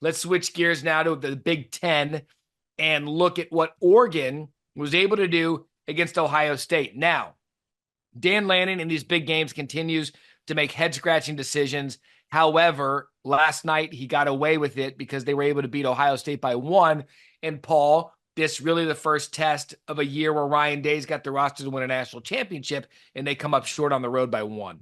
Let's switch gears now to the Big Ten and look at what Oregon was able to do against Ohio State. Now, Dan Lanning in these big games continues to make head-scratching decisions. However, last night he got away with it because they were able to beat Ohio State by 1. And Paul, this really the first test of a year where Ryan Day's got the roster to win a national championship, and they come up short on the road by 1.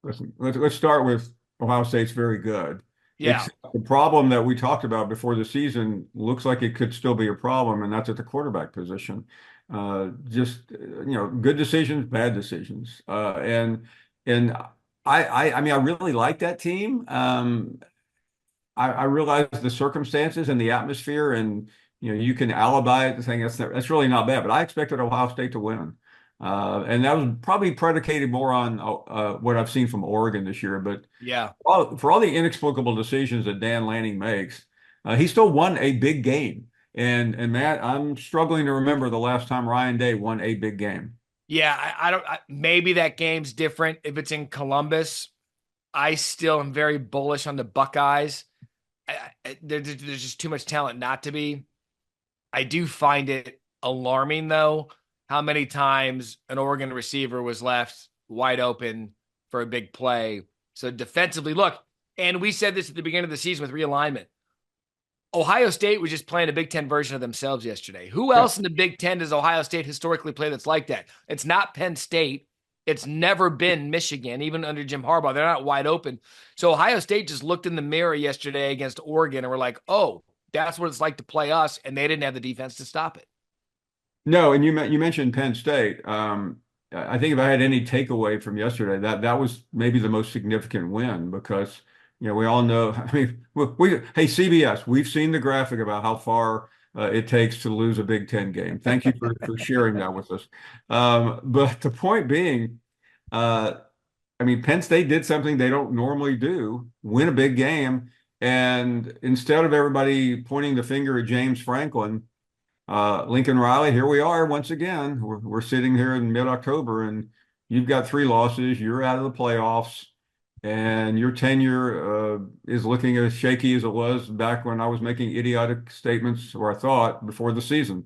Listen, let's start with Ohio State's very good. Yeah. Except the problem that we talked about before the season looks like it could still be a problem, and that's at the quarterback position. Good decisions, bad decisions, and I mean, I really like that team. I realize the circumstances and the atmosphere, and you can alibi it, saying that's really not bad. But I expected Ohio State to win, and that was probably predicated more on what I've seen from Oregon this year. But Yeah. for all the inexplicable decisions that Dan Lanning makes, he still won a big game. And Matt, I'm struggling to remember the last time Ryan Day won a big game. Yeah, I don't. Maybe that game's different if it's in Columbus. I still am very bullish on the Buckeyes. There's just too much talent not to be. I do find it alarming, though, how many times an Oregon receiver was left wide open for a big play. So defensively, look, and we said this at the beginning of the season with realignment. Ohio State was just playing a Big Ten version of themselves yesterday. Who else in the Big Ten does Ohio State historically play that's like that? It's not Penn State. It's never been Michigan, even under Jim Harbaugh. They're not wide open. So Ohio State just looked in the mirror yesterday against Oregon and were like, oh, that's what it's like to play us. And they didn't have the defense to stop it. No, and you mentioned Penn State. I think if I had any takeaway from yesterday, that was maybe the most significant win because we all know. I mean, hey CBS, we've seen the graphic about how far it takes to lose a Big Ten game. Thank you for sharing that with us. But the point being, I mean, Penn State did something they don't normally do: win a big game, and instead of everybody pointing the finger at James Franklin. Lincoln Riley, here we are once again. We're sitting here in mid-October, and you've got 3 losses. You're out of the playoffs, and your tenure is looking as shaky as it was back when I was making idiotic statements, or I thought, before the season.